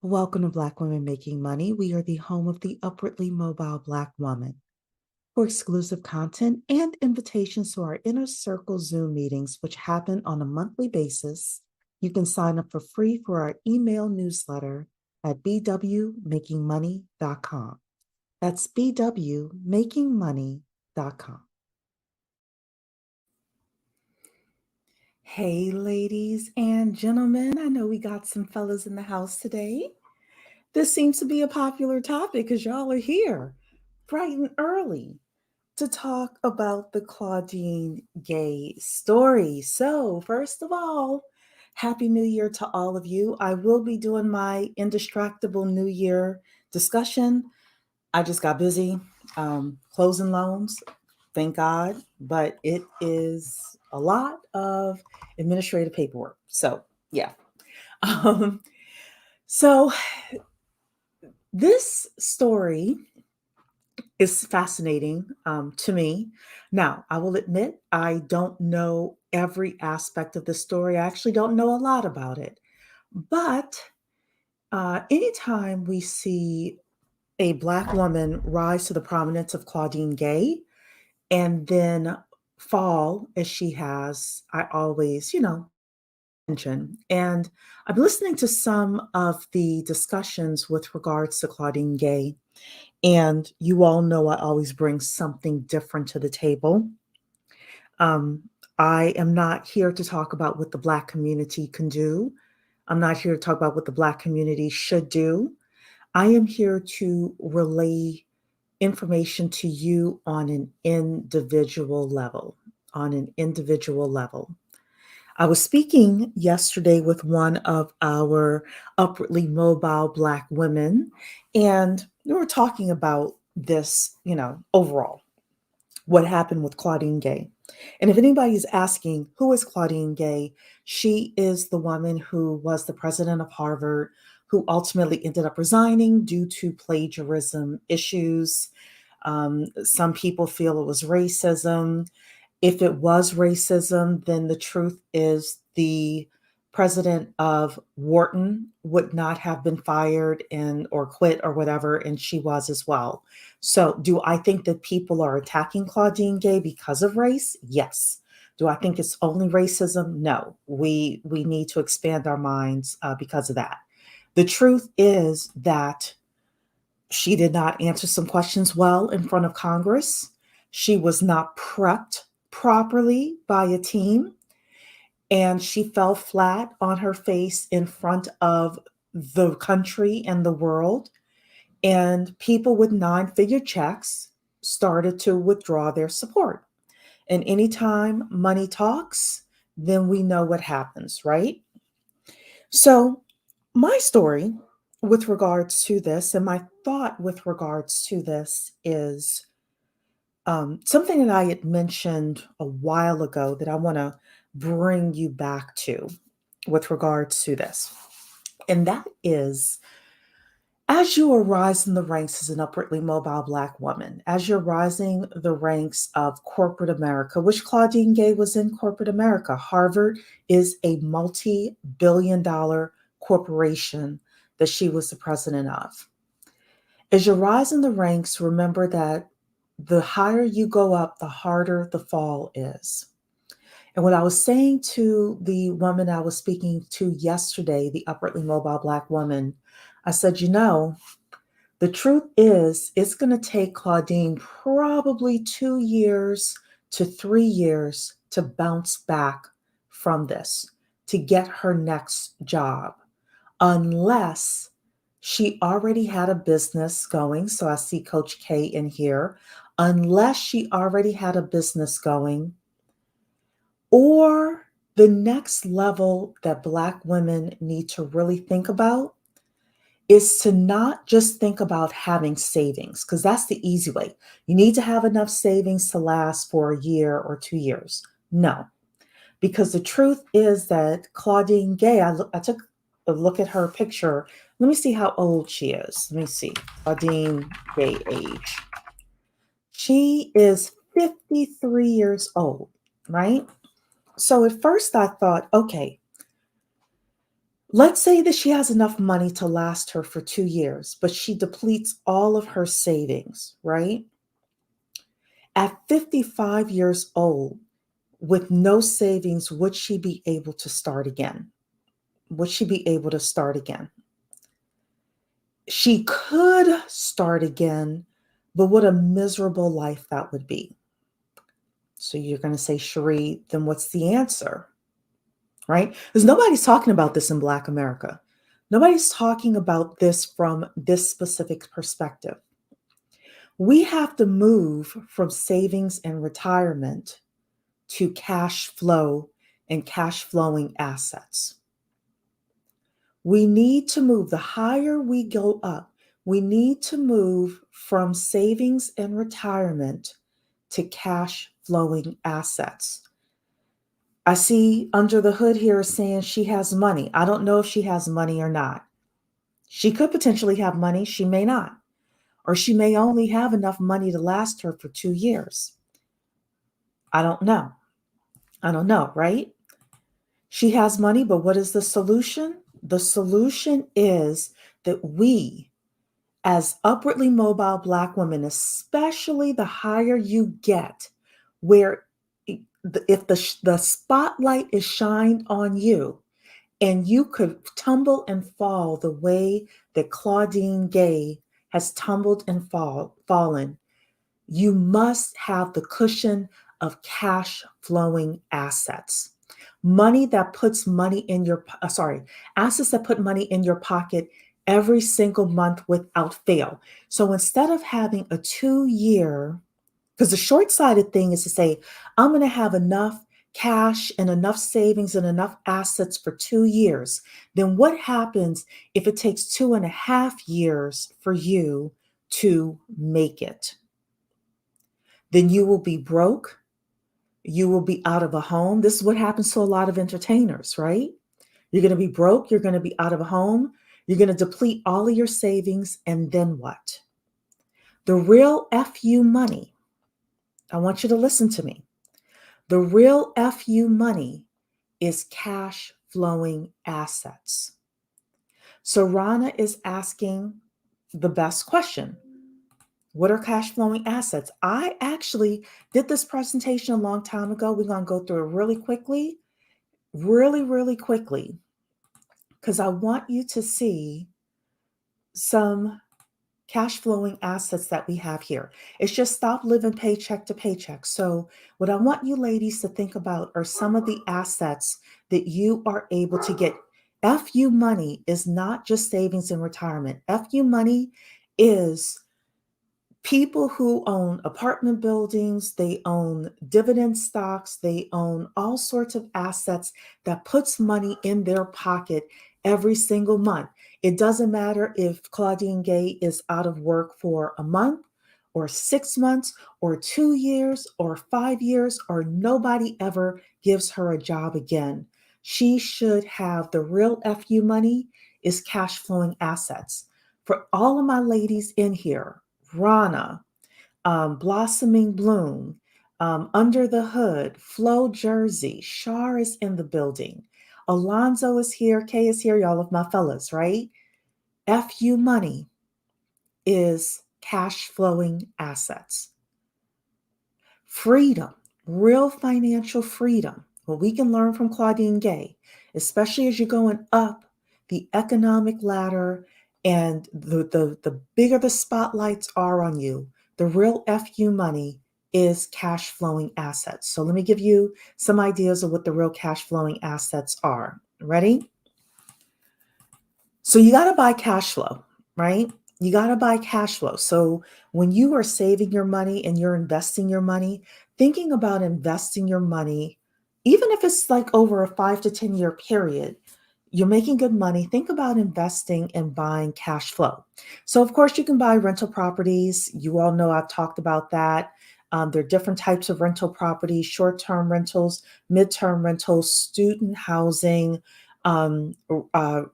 Welcome to Black Women Making Money. We are the home of the upwardly mobile Black woman. For exclusive content and invitations to our Inner Circle Zoom meetings, which happen on a monthly basis, you can sign up for free for our email newsletter at bwmakingmoney.com. That's bwmakingmoney.com. Hey, ladies and gentlemen, I know we got some fellas in the house today. This seems to be a popular topic because y'all are here bright and early to talk about the Claudine Gay story. So, first of all, Happy New Year to all of you. I will be doing my Indistractable New Year discussion. I just got busy closing loans, thank God, but it is a lot of administrative paperwork. So, yeah. So, this story is fascinating to me. Now, I will admit, I don't know every aspect of the story. I actually don't know a lot about it. But anytime we see a Black woman rise to the prominence of Claudine Gay and then fall as she has, I always, mention. And I'm listening to some of the discussions with regards to Claudine Gay. And you all know I always bring something different to the table. I am not here to talk about what the Black community can do. I'm not here to talk about what the Black community should do. I am here to relay information to you on an individual level, I was speaking yesterday with one of our upwardly mobile Black women, and we were talking about this, overall, what happened with Claudine Gay. And if anybody is asking, who is Claudine Gay? She is the woman who was the president of Harvard, who ultimately ended up resigning due to plagiarism issues. Some people feel it was racism. If it was racism, then the truth is the president of Wharton would not have been fired or quit or whatever, and she was as well. So do I think that people are attacking Claudine Gay because of race? Yes. Do I think it's only racism? No. We need to expand our minds because of that. The truth is that she did not answer some questions well in front of Congress. She was not prepped properly by a team, and she fell flat on her face in front of the country and the world. And people with 9-figure checks started to withdraw their support. And anytime money talks, then we know what happens, right? So my story with regards to this and my thought with regards to this is something that I had mentioned a while ago that I want to bring you back to with regards to this. And that is, as you are rising the ranks as an upwardly mobile Black woman, as you're rising the ranks of corporate America, which Claudine Gay was in corporate America, Harvard is a multi-billion-dollar corporation that she was the president of. As you rise in the ranks, remember that the higher you go up, the harder the fall is. And what I was saying to the woman I was speaking to yesterday, the upwardly mobile Black woman, I said, the truth is, it's going to take Claudine probably 2 years to 3 years to bounce back from this, to get her next job, unless she already had a business going. So I see Coach K in here. Unless she already had a business going, or the next level that Black women need to really think about is to not just think about having savings, because that's the easy way. You need to have enough savings to last for a year or 2 years. No, because the truth is that Claudine Gay, I took a look at her picture. Let me see how old she is. Let me see. Claudine Gay age. She is 53 years old, right? So at first I thought, okay, let's say that she has enough money to last her for 2 years, but she depletes all of her savings, right? At 55 years old, with no savings, would she be able to start again? Would she be able to start again? She could start again, but what a miserable life that would be. So you're going to say, Cherie, then what's the answer? Right? Because nobody's talking about this in Black America. Nobody's talking about this from this specific perspective. We have to move from savings and retirement to cash flow and cash flowing assets. We need to move, the higher we go up, we need to move from savings and retirement to cash flowing assets. I see under the hood here saying she has money. I don't know if she has money or not. She could potentially have money, she may not. Or she may only have enough money to last her for 2 years. I don't know. I don't know, right? She has money, but what is the solution? The solution is that we, as upwardly mobile Black women, especially the higher you get, where if the spotlight is shined on you, and you could tumble and fall the way that Claudine Gay has tumbled and fallen, you must have the cushion of cash flowing assets. Money that puts money in your, assets that put money in your pocket every single month without fail. So instead of having a 2 year, because the short-sighted thing is to say, I'm going to have enough cash and enough savings and enough assets for 2 years. Then what happens if it takes 2.5 years for you to make it? Then you will be broke. You will be out of a home. This is what happens to a lot of entertainers, right? You're going to be broke. You're going to be out of a home. You're going to deplete all of your savings. And then what? The real FU money, I want you to listen to me. The real FU money is cash flowing assets. So Rana is asking the best question. What are cash flowing assets? I actually did this presentation a long time ago. We're going to go through it really quickly, really quickly, because I want you to see some cash flowing assets that we have here. It's just stop living paycheck to paycheck. So what I want you ladies to think about are some of the assets that you are able to get. FU money is not just savings and retirement. FU money is people who own apartment buildings, they own dividend stocks, they own all sorts of assets that puts money in their pocket every single month. It doesn't matter if Claudine Gay is out of work for a month or 6 months or 2 years or 5 years, or nobody ever gives her a job again. She should have the real FU money is cash flowing assets. For all of my ladies in here, Rana, Blossoming Bloom, Under the Hood, Flo Jersey, Shar is in the building. Alonzo is here, Kay is here, y'all of my fellas, right? FU money is cash flowing assets. Freedom, real financial freedom. What we can learn from Claudine Gay, especially as you're going up the economic ladder and the bigger the spotlights are on you, the real FU money is cash flowing assets. So let me give you some ideas of what the real cash flowing assets are. Ready? So you got to buy cash flow, right? You got to buy cash flow. So when you are saving your money and you're investing your money, thinking about investing your money, even if it's like over a 5 to 10 year period, you're making good money. Think about investing and buying cash flow. So, of course, you can buy rental properties. You all know I've talked about that. There are different types of rental properties: short-term rentals, mid-term rentals, student housing, um, uh,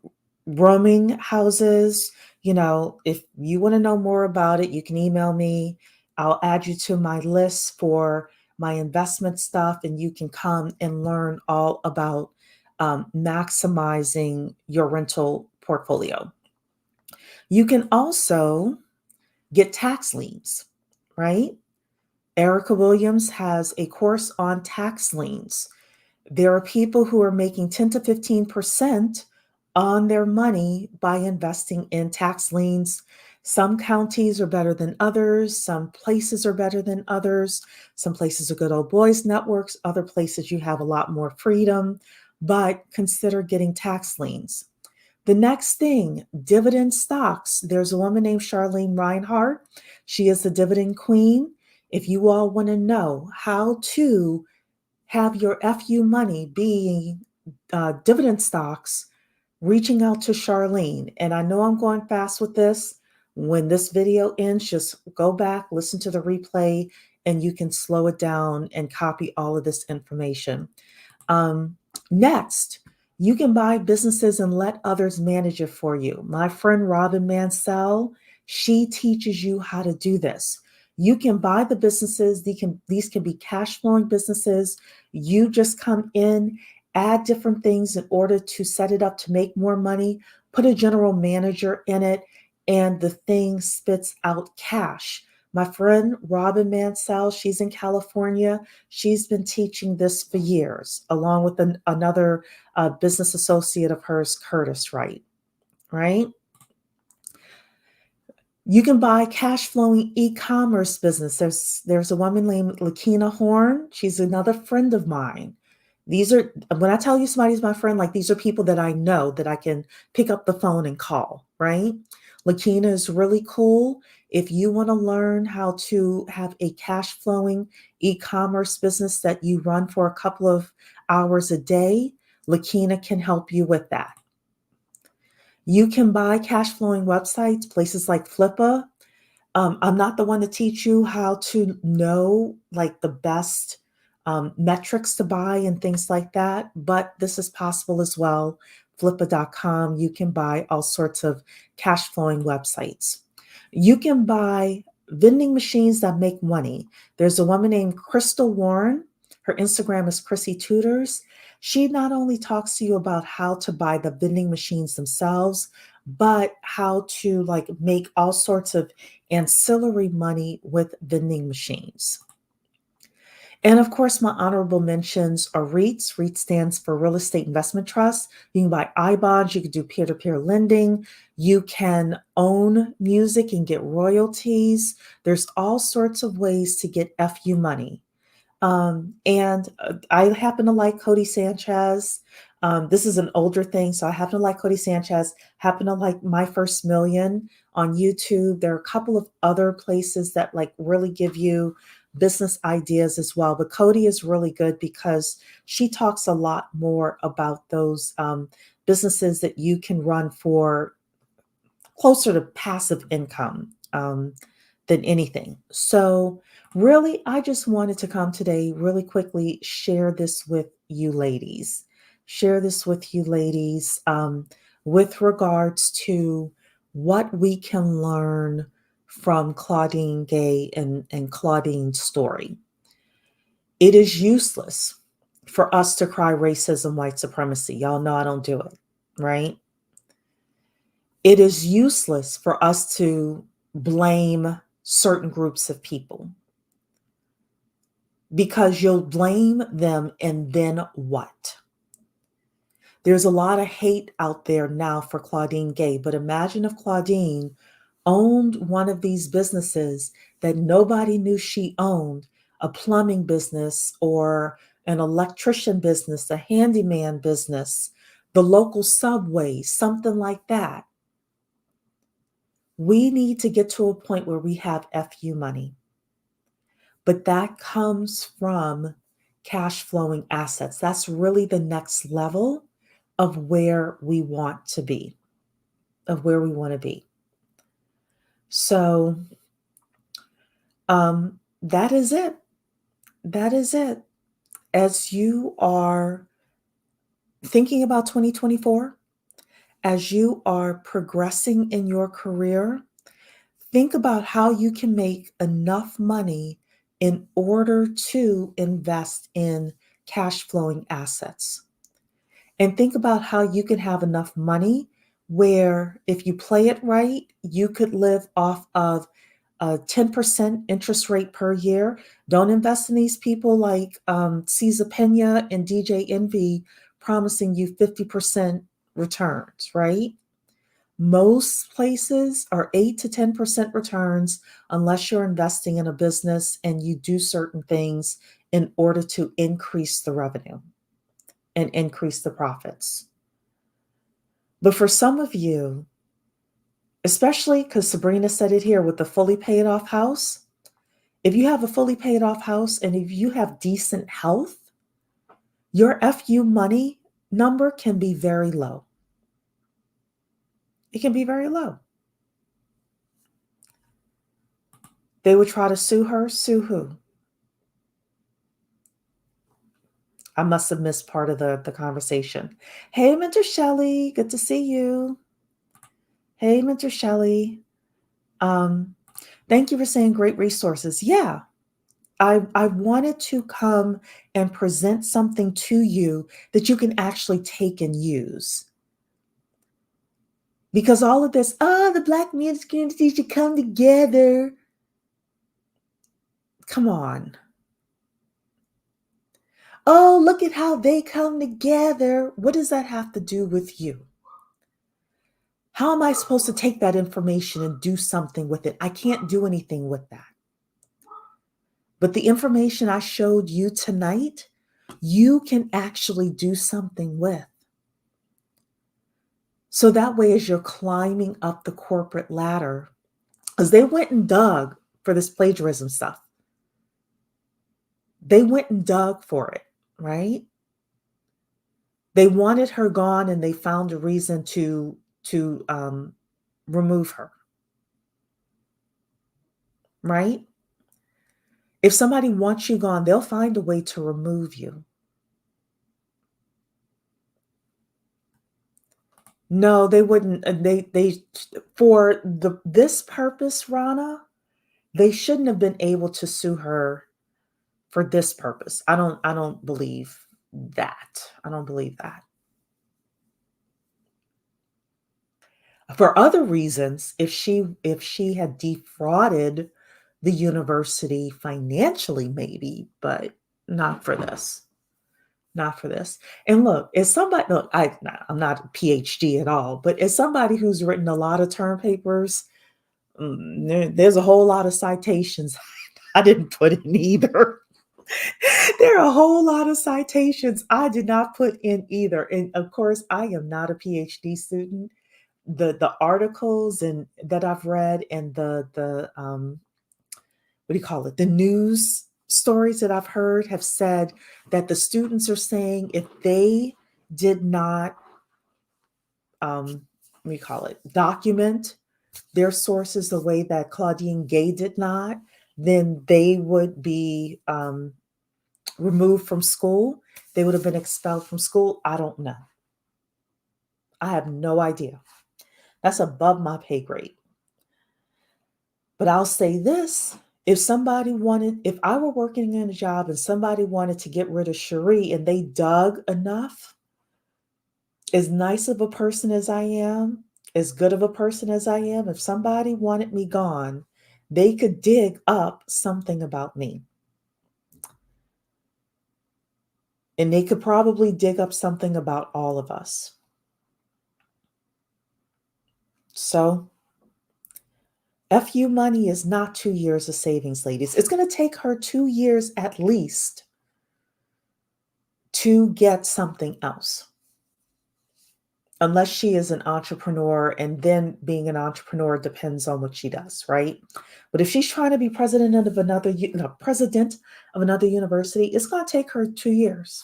roaming houses. If you want to know more about it, you can email me. I'll add you to my list for my investment stuff, and you can come and learn all about maximizing your rental portfolio. You can also get tax liens, right? Erica Williams has a course on tax liens. There are people who are making 10 to 15% on their money by investing in tax liens. Some counties are better than others. Some places are better than others. Some places are good old boys networks. Other places you have a lot more freedom, but consider getting tax liens. The next thing, dividend stocks. There's a woman named Charlene Reinhardt. She is the dividend queen. If you all want to know how to have your FU money being dividend stocks, reaching out to Charlene. And I know I'm going fast with this. When this video ends, just go back, listen to the replay, and you can slow it down and copy all of this information. Next, you can buy businesses and let others manage it for you. My friend Robin Mansell, she teaches you how to do this. You can buy the businesses. These can be cash flowing businesses. You just come in, add different things in order to set it up to make more money, put a general manager in it, and the thing spits out cash. My friend Robin Mansell, she's in California. She's been teaching this for years, along with another business associate of hers, Curtis Wright, right? You can buy cash flowing e-commerce business. There's a woman named Lakina Horn. She's another friend of mine. These are, when I tell you somebody's my friend, like these are people that I know that I can pick up the phone and call, right? Lakina is really cool. If you want to learn how to have a cash flowing e-commerce business that you run for a couple of hours a day, Lakina can help you with that. You can buy cash flowing websites, places like Flippa. I'm not the one to teach you how to know like the best metrics to buy and things like that, but this is possible as well. Flippa.com, you can buy all sorts of cash flowing websites. You can buy vending machines that make money. There's a woman named Crystal Warren. Her Instagram is Chrissy Tutors. She not only talks to you about how to buy the vending machines themselves, but how to like make all sorts of ancillary money with vending machines. And of course, my honorable mentions are REITs. REIT stands for Real Estate Investment Trust. You can buy I-bonds. You can do peer-to-peer lending. You can own music and get royalties. There's all sorts of ways to get FU money. And I happen to like Cody Sanchez. This is an older thing, so I happen to like Cody Sanchez, happen to like My First Million on YouTube. There are a couple of other places that like really give you business ideas as well. But Cody is really good because she talks a lot more about those businesses that you can run for closer to passive income. than anything. So, really, I just wanted to come today, really quickly, share this with you ladies. Share this with you ladies with regards to what we can learn from Claudine Gay and Claudine's story. It is useless for us to cry racism, white supremacy. Y'all know I don't do it, right? It is useless for us to blame certain groups of people because you'll blame them and then what? There's a lot of hate out there now for Claudine Gay, but imagine if Claudine owned one of these businesses that nobody knew she owned, a plumbing business or an electrician business, a handyman business, the local subway, something like that. We need to get to a point where we have FU money, but that comes from cash flowing assets. That's really the next level of where we want to be, of where we want to be. So that is it. That is it. As you are thinking about 2024, as you are progressing in your career, think about how you can make enough money in order to invest in cash flowing assets. And think about how you can have enough money where if you play it right, you could live off of a 10% interest rate per year. Don't invest in these people like Cesar Pena and DJ Envy promising you 50% returns, right? Most places are 8 to 10% returns unless you're investing in a business and you do certain things in order to increase the revenue and increase the profits. But for some of you, especially because Sabrina said it here with the fully paid off house, if you have a fully paid off house and if you have decent health, your FU money number can be very low. It can be very low. They would try to sue her. Sue who? I must have missed part of the conversation. Hey, Mentor Shelley, good to see you. Hey, Mentor Shelley. Thank you for saying great resources. Yeah, I wanted to come and present something to you that you can actually take and use. Because all of this, the Black community should come together. Come on. Oh, look at how they come together. What does that have to do with you? How am I supposed to take that information and do something with it? I can't do anything with that. But the information I showed you tonight, you can actually do something with. So that way, as you're climbing up the corporate ladder, because they went and dug for this plagiarism stuff. They went and dug for it, right? They wanted her gone and they found a reason to remove her, right? If somebody wants you gone, they'll find a way to remove you. No, they wouldn't. They for this purpose, Rana, they shouldn't have been able to sue her for this purpose. I don't believe that. I don't believe that. For other reasons, if she had defrauded the university financially, maybe, but not for this. Not for this. And look, as somebody, look, I'm not a PhD at all, but as somebody who's written a lot of term papers, there's a whole lot of citations I didn't put in either. There are a whole lot of citations I did not put in either. And of course, I am not a PhD student. The articles and that I've read and the what do you call it? The news stories that I've heard have said that the students are saying if they did not what do you call it? Document their sources the way that Claudine Gay did not, then they would be removed from school. They would have been expelled from school. I don't know. I have no idea. That's above my pay grade. But I'll say this. If I were working in a job and somebody wanted to get rid of Cherie and they dug enough, as nice of a person as I am, as good of a person as I am, if somebody wanted me gone, they could dig up something about me. And they could probably dig up something about all of us. So, FU money is not 2 years of savings, ladies. It's going to take her 2 years at least to get something else. Unless she is an entrepreneur, and then being an entrepreneur depends on what she does, right? But if she's trying to be president of another university, it's going to take her 2 years.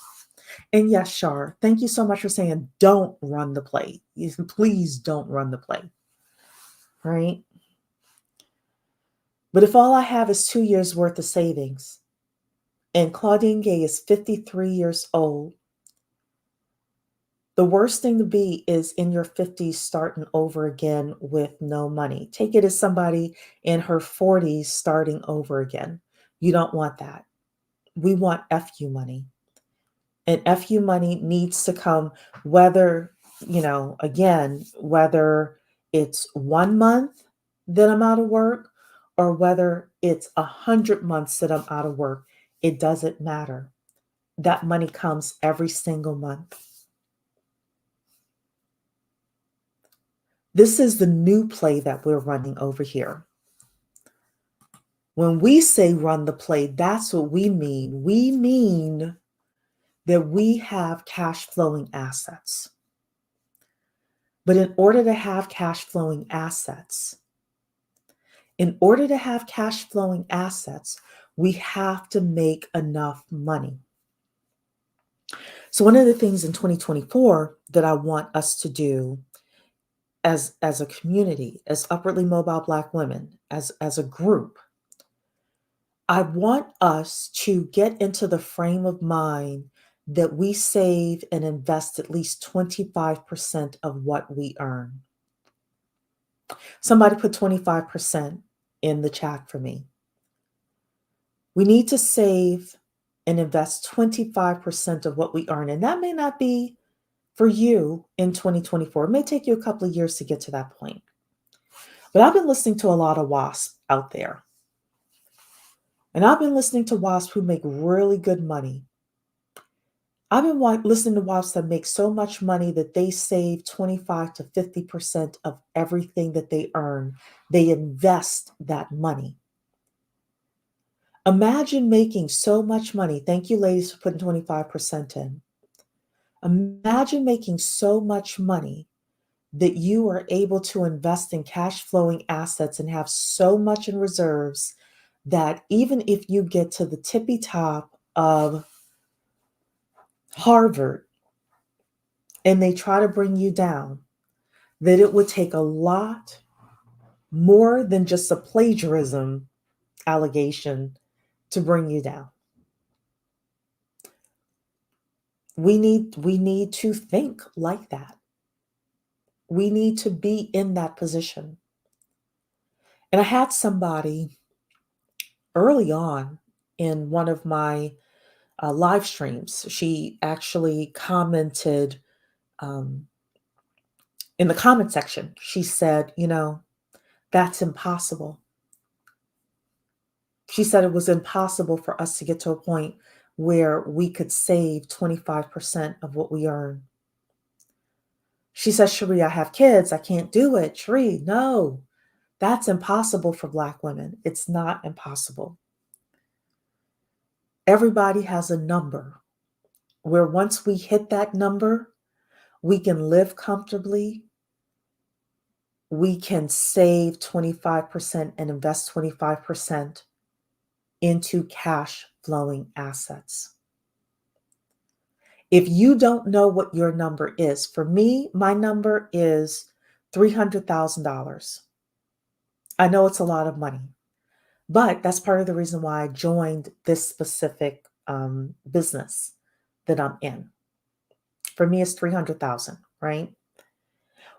And yes, Shar, thank you so much for saying don't run the play. Please don't run the play, right? But if all I have is 2 years worth of savings, and Claudine Gay is 53 years old, the worst thing to be is in your 50s starting over again with no money. Take it as somebody in her 40s starting over again. You don't want that. We want FU money. And FU money needs to come whether, whether it's 1 month that I'm out of work or whether it's 100 months that I'm out of work. It doesn't matter. That money comes every single month. This is the new play that we're running over here. When we say run the play, that's what we mean. We mean that we have cash flowing assets. But in order to have cash flowing assets, we have to make enough money. So one of the things in 2024 that I want us to do as a community, as upwardly mobile Black women, as a group, I want us to get into the frame of mind that we save and invest at least 25% of what we earn. Somebody put 25% in the chat for me. We need to save and invest 25% of what we earn. And that may not be for you in 2024. It may take you a couple of years to get to that point. But I've been listening to a lot of WASP out there. And I've been listening to WASP who make really good money. I've been listening to WASP that make so much money that they save 25 to 50% of everything that they earn. They invest that money. Imagine making so much money. Thank you, ladies, for putting 25% in. Imagine making so much money that you are able to invest in cash flowing assets and have so much in reserves that even if you get to the tippy top of Harvard and they try to bring you down, that it would take a lot more than just a plagiarism allegation to bring you down. We need to think like that. We need to be in that position. And I had somebody early on in one of my live streams. She actually commented in the comment section. She said, that's impossible. She said it was impossible for us to get to a point where we could save 25% of what we earn. She says, Cherie, I have kids. I can't do it. Cherie, no, that's impossible for Black women. It's not impossible. Everybody has a number where once we hit that number, we can live comfortably. We can save 25% and invest 25% into cash flowing assets. If you don't know what your number is, for me, my number is $300,000. I know it's a lot of money, but that's part of the reason why I joined this specific business that I'm in. For me, it's 300,000, right?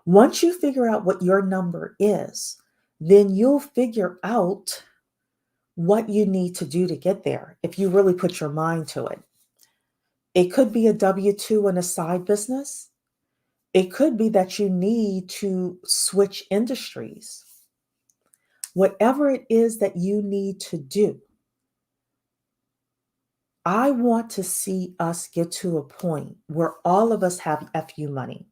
Once you figure out what your number is, then you'll figure out what you need to do to get there if you really put your mind to it. It could be a W 2 and a side business. It could be that you need to switch industries. Whatever it is that you need to do, I want to see us get to a point where all of us have FU money.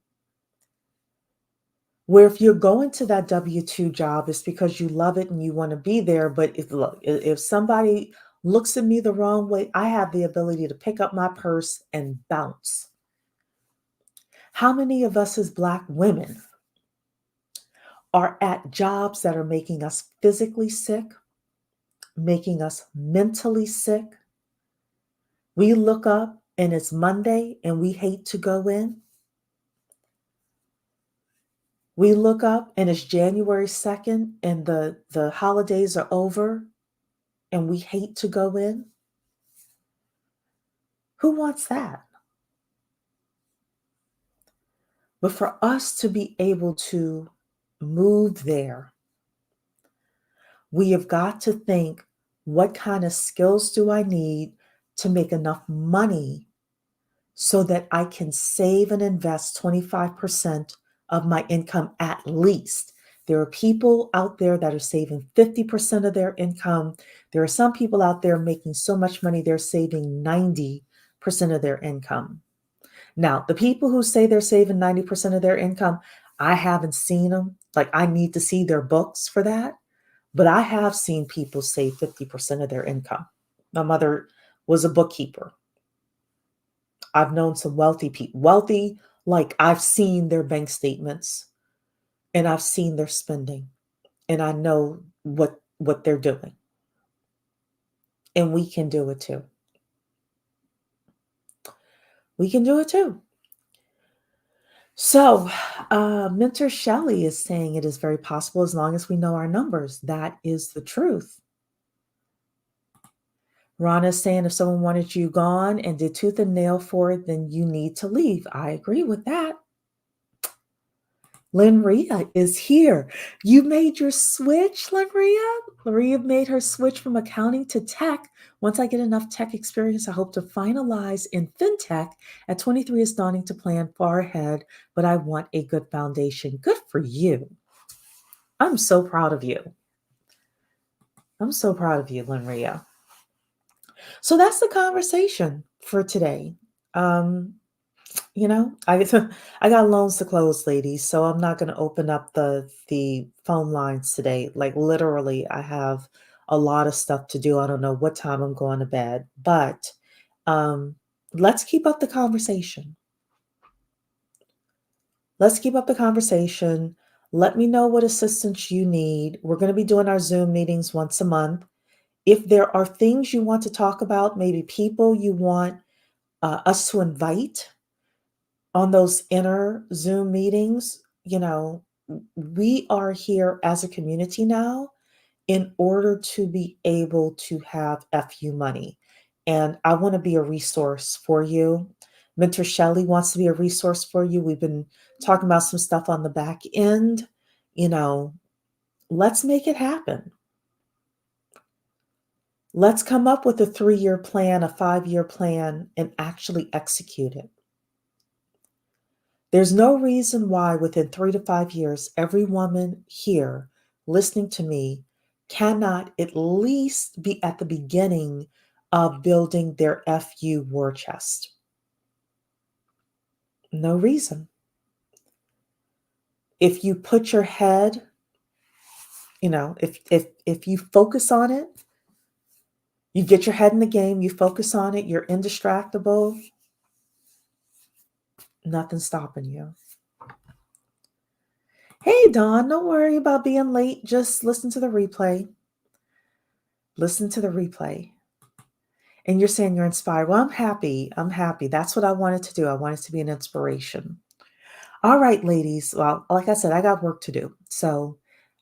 Where if you're going to that W-2 job, it's because you love it and you want to be there. But if somebody looks at me the wrong way, I have the ability to pick up my purse and bounce. How many of us as Black women are at jobs that are making us physically sick, making us mentally sick? We look up and it's Monday and we hate to go in. We look up and it's January 2nd and the holidays are over and we hate to go in. Who wants that? But for us to be able to move there, we have got to think, what kind of skills do I need to make enough money so that I can save and invest 25% of my income at least? There are people out there that are saving 50% of their income. There are some people out there making so much money, they're saving 90% of their income. Now, the people who say they're saving 90% of their income, I haven't seen them. Like, I need to see their books for that. But I have seen people save 50% of their income. My mother was a bookkeeper. I've known some wealthy people. Wealthy, like I've seen their bank statements and I've seen their spending and I know what they're doing. And we can do it too. We can do it too. So, Mentor Shelley is saying it is very possible as long as we know our numbers. That is the truth. Ron is saying if someone wanted you gone and did tooth and nail for it, then you need to leave. I agree with that. Lenria is here. You made your switch, Lenria? Lenria made her switch from accounting to tech. Once I get enough tech experience, I hope to finalize in fintech. At 23, it's daunting to plan far ahead, but I want a good foundation. Good for you. I'm so proud of you. I'm so proud of you, Lenria. So that's the conversation for today. I got loans to close, ladies, so I'm not going to open up the phone lines today. Like literally, I have a lot of stuff to do. I don't know what time I'm going to bed, but um, let's keep up the conversation. Let's keep up the conversation. Let me know what assistance you need. We're going to be doing our Zoom meetings once a month. If there are things you want to talk about, maybe people you want us to invite on those inner Zoom meetings, we are here as a community now in order to be able to have FU money. And I want to be a resource for you. Mentor Shelley wants to be a resource for you. We've been talking about some stuff on the back end. Let's make it happen. Let's come up with a 3-year plan, a 5-year plan, and actually execute it. There's no reason why within 3 to 5 years, every woman here listening to me cannot at least be at the beginning of building their FU war chest. No reason. If you put your head, if you focus on it, you get your head in the game, you focus on it, you're indistractable, nothing's stopping you. Hey, Dawn, don't worry about being late. Just listen to the replay. Listen to the replay. And you're saying you're inspired. Well, I'm happy. I'm happy. That's what I wanted to do. I wanted to be an inspiration. All right, ladies. Well, like I said, I got work to do. So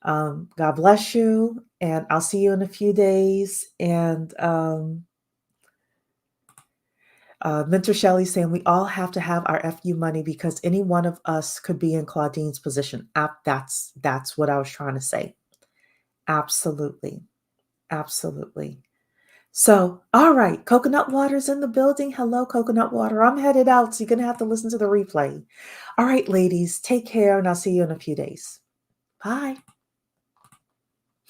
God bless you, and I'll see you in a few days. And Mentor Shelley saying we all have to have our FU money because any one of us could be in Claudine's position. That's what I was trying to say. Absolutely. Absolutely. So, all right, coconut water's in the building. Hello, coconut water. I'm headed out, so you're going to have to listen to the replay. All right, ladies, take care, and I'll see you in a few days. Bye.